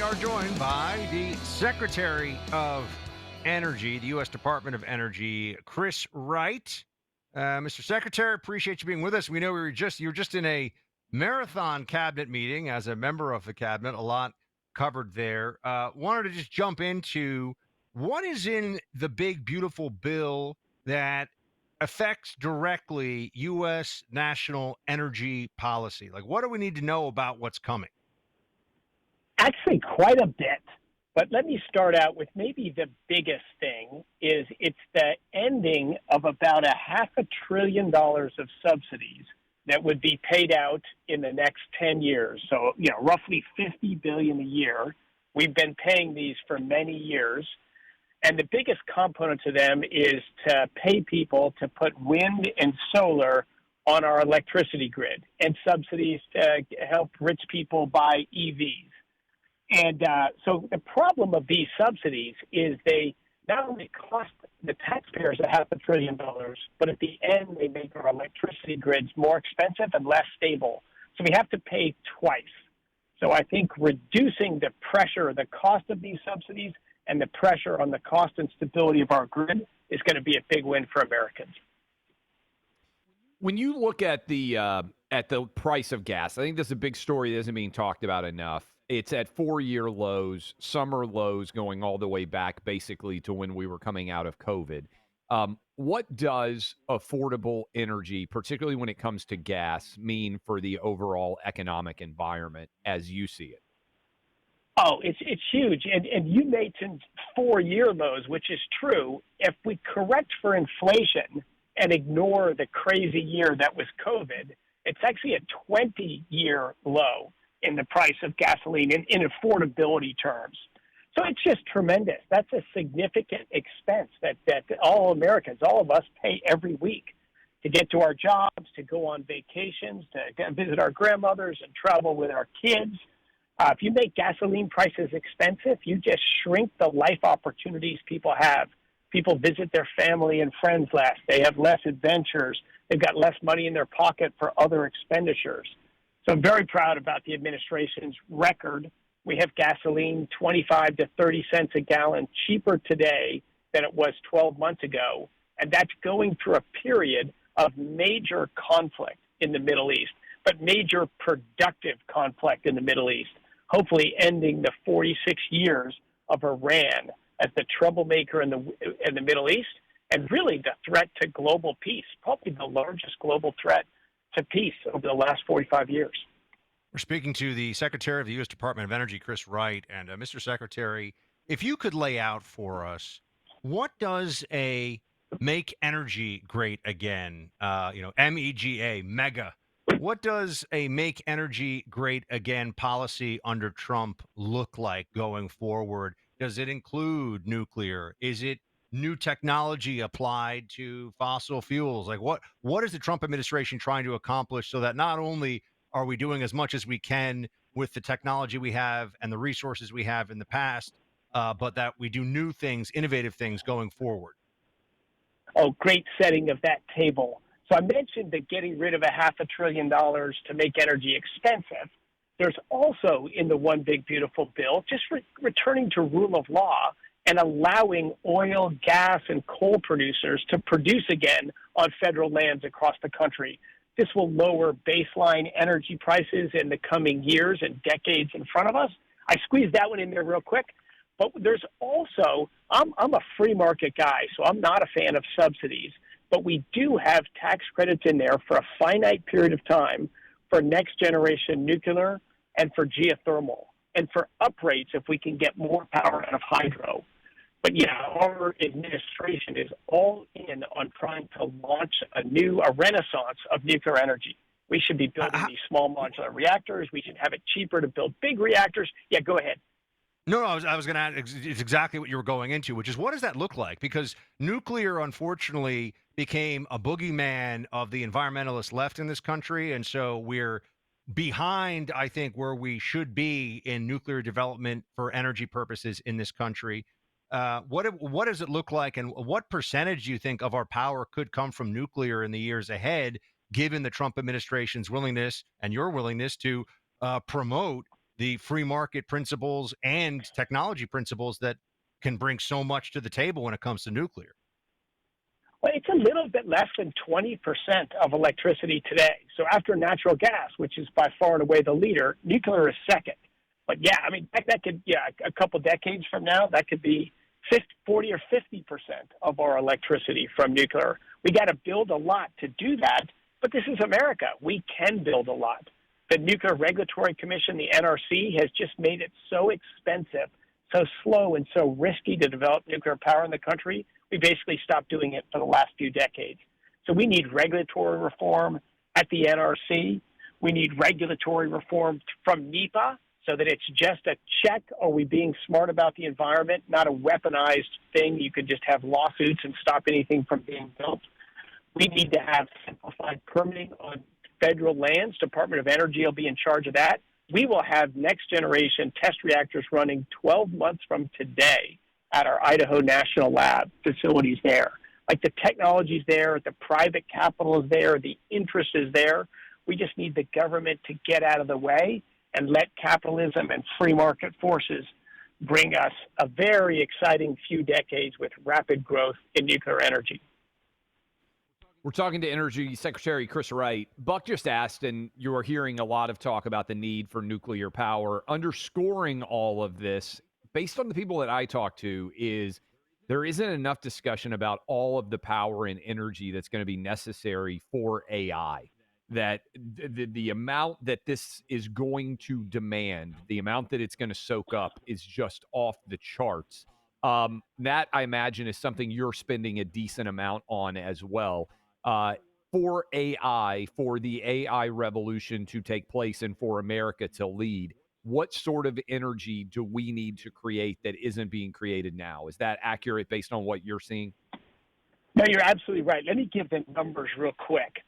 are joined by the Secretary of Energy, the U.S. Department of Energy, Chris Wright. Mr. Secretary, appreciate you being with us. We know you were just in a marathon cabinet meeting as a member of the cabinet. A lot covered there. Wanted to just jump into what is in the big beautiful bill that affects directly U.S. national energy policy. Like, what do we need to know about what's coming? Actually, quite a bit. But let me start out with maybe the biggest thing is it's the ending of about $500 billion of subsidies that would be paid out in the next 10 years. So, roughly 50 billion a year. We've been paying these for many years. And the biggest component to them is to pay people to put wind and solar on our electricity grid and subsidies to help rich people buy EVs. And so the problem of these subsidies is they not only cost the taxpayers $500 billion, but at the end they make our electricity grids more expensive and less stable. So we have to pay twice. So I think reducing the pressure, the cost of these subsidies, and the pressure on the cost and stability of our grid is going to be a big win for Americans. When you look at the price of gas, I think this is a big story that isn't being talked about enough. It's at 4-year lows, summer lows going all the way back basically to when we were coming out of COVID. What does affordable energy, particularly when it comes to gas, mean for the overall economic environment as you see it? Oh, it's huge. And you mentioned 4-year lows, which is true. If we correct for inflation and ignore the crazy year that was COVID, it's actually a 20-year low in the price of gasoline in affordability terms. So it's just tremendous. That's a significant expense that all Americans, all of us pay every week to get to our jobs, to go on vacations, to visit our grandmothers and travel with our kids. If you make gasoline prices expensive, you just shrink the life opportunities people have. People visit their family and friends less. They have less adventures. They've got less money in their pocket for other expenditures. So I'm very proud about the administration's record. We have gasoline 25 to 30 cents a gallon cheaper today than it was 12 months ago. And that's going through a period of major conflict in the Middle East, but major productive conflict in the Middle East, hopefully ending the 46 years of Iran as the troublemaker in the Middle East and really the threat to global peace, probably the largest global threat to peace over the last 45 years. We're speaking to the Secretary of the U.S. Department of Energy, Chris Wright. And Mr. Secretary, if you could lay out for us, what does a Make Energy Great Again, MEGA, mega, what does a Make Energy Great Again policy under Trump look like going forward? Does it include nuclear? Is it new technology applied to fossil fuels? Like what is the Trump administration trying to accomplish so that not only are we doing as much as we can with the technology we have and the resources we have in the past, but that we do new things, innovative things going forward? Oh, great setting of that table. So I mentioned that getting rid of $500 billion to make energy expensive. There's also in the One Big Beautiful Bill just returning to rule of law and allowing oil, gas, and coal producers to produce again on federal lands across the country. This will lower baseline energy prices in the coming years and decades in front of us. I squeezed that one in there real quick. But there's also, I'm a free market guy, so I'm not a fan of subsidies. But we do have tax credits in there for a finite period of time for next generation nuclear and for geothermal and for uprates if we can get more power out of hydro. But our administration is all in on trying to launch a renaissance of nuclear energy. We should be building these small modular reactors. We should have it cheaper to build big reactors. Yeah, go ahead. No, I was going to add, it's exactly what you were going into, which is what does that look like? Because nuclear, unfortunately, became a boogeyman of the environmentalist left in this country. And so we're behind, I think, where we should be in nuclear development for energy purposes in this country. What does it look like, and what percentage do you think of our power could come from nuclear in the years ahead, given the Trump administration's willingness and your willingness to promote the free market principles and technology principles that can bring so much to the table when it comes to nuclear. Well, it's a little bit less than 20% of electricity today. So after natural gas, which is by far and away the leader, nuclear is second. But yeah, I mean, that could, a couple decades from now, that could be 40 or 50% of our electricity from nuclear. We got to build a lot to do that, but this is America. We can build a lot. The Nuclear Regulatory Commission, the NRC, has just made it so expensive, so slow, and so risky to develop nuclear power in the country. We basically stopped doing it for the last few decades. So we need regulatory reform at the NRC. We need regulatory reform from NEPA so that it's just a check. Are we being smart about the environment? Not a weaponized thing. You could just have lawsuits and stop anything from being built. We need to have simplified permitting on federal lands. Department of Energy will be in charge of that. We will have next generation test reactors running 12 months from today at our Idaho National Lab facilities there. Like, the technology's there, the private capital is there, the interest is there. We just need the government to get out of the way and let capitalism and free market forces bring us a very exciting few decades with rapid growth in nuclear energy. We're talking to Energy Secretary Chris Wright. Buck just asked, and you are hearing a lot of talk about the need for nuclear power. Underscoring all of this, based on the people that I talk to, is there isn't enough discussion about all of the power and energy that's going to be necessary for AI. That the amount that this is going to demand, the amount that it's going to soak up, is just off the charts. That, I imagine, is something you're spending a decent amount on as well. For AI, for the AI revolution to take place and for America to lead, what sort of energy do we need to create that isn't being created now? Is that accurate based on what you're seeing? No, you're absolutely right. Let me give the numbers real quick.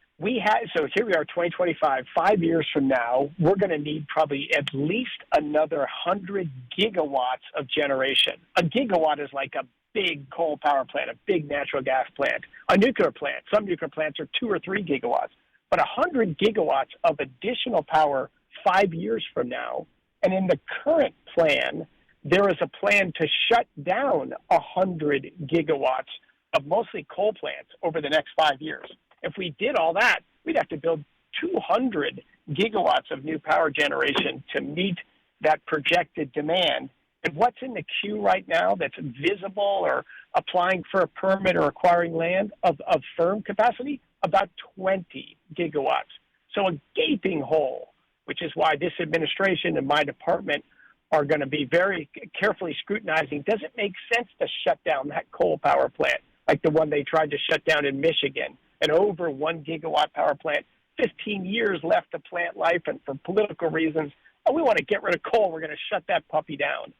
So here we are, 2025. 5 years from now, we're going to need probably at least another 100 gigawatts of generation. A gigawatt is like a big coal power plant, a big natural gas plant, a nuclear plant. Some nuclear plants are 2 or 3 gigawatts. But 100 gigawatts of additional power 5 years from now. And in the current plan, there is a plan to shut down 100 gigawatts of mostly coal plants over the next 5 years. If we did all that, we'd have to build 200 gigawatts of new power generation to meet that projected demand. And what's in the queue right now that's visible or applying for a permit or acquiring land of firm capacity? About 20 gigawatts. So a gaping hole, which is why this administration and my department are going to be very carefully scrutinizing. Does it make sense to shut down that coal power plant like the one they tried to shut down in Michigan? An over 1 gigawatt power plant, 15 years left of plant life, and for political reasons, we want to get rid of coal. We're going to shut that puppy down.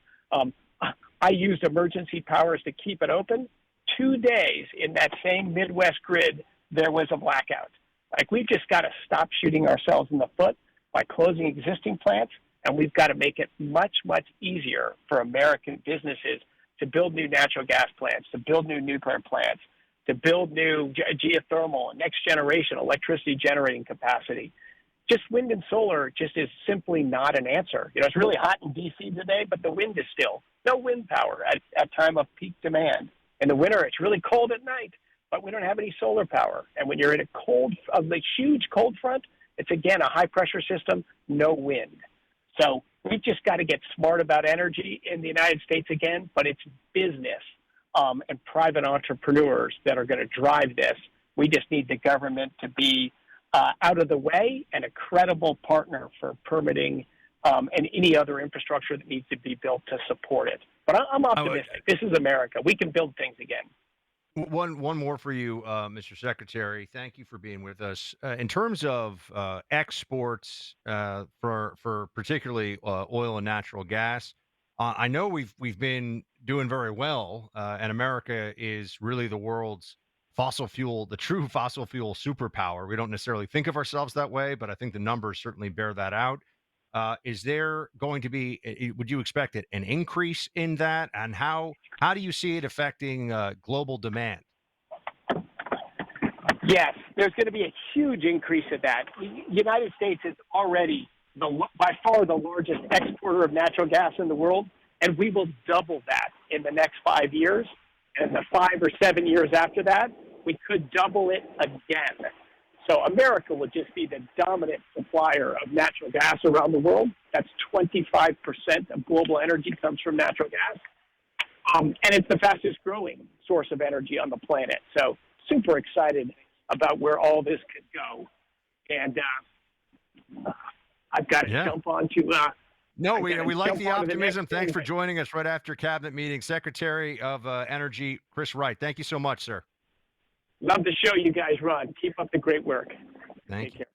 I used emergency powers to keep it open. 2 days in that same Midwest grid, there was a blackout. Like, we've just got to stop shooting ourselves in the foot by closing existing plants, and we've got to make it much, much easier for American businesses to build new natural gas plants, to build new nuclear plants, to build new geothermal and next generation electricity generating capacity. Just wind and solar just is simply not an answer. It's really hot in D.C. today, but the wind is still no wind power at time of peak demand. In the winter, it's really cold at night, but we don't have any solar power. And when you're in a huge cold front, it's again a high pressure system, no wind. So we've just got to get smart about energy in the United States again, but it's business and private entrepreneurs that are going to drive this. We just need the government to be out of the way and a credible partner for permitting and any other infrastructure that needs to be built to support it. But I'm optimistic. This is America. We can build things again. One more for you, Mr. Secretary. Thank you for being with us. In terms of exports for particularly oil and natural gas, I know we've been doing very well, and America is really the world's the true fossil fuel superpower. We don't necessarily think of ourselves that way, but I think the numbers certainly bear that out. Is there going to be? Would you expect an increase in that, and how do you see it affecting global demand? Yes, there's going to be a huge increase in that. The United States is already by far the largest exporter of natural gas in the world, and we will double that in the next 5 years. And the 5 or 7 years after that, we could double it again. So America will just be the dominant supplier of natural gas around the world. That's 25% of global energy comes from natural gas. And it's the fastest growing source of energy on the planet. So super excited about where all this could go. And I've got to jump on to No, we like the optimism. Thanks for joining us right after cabinet meeting. Secretary of Energy, Chris Wright. Thank you so much, sir. Love the show you guys run. Keep up the great work. Thank you. Take care.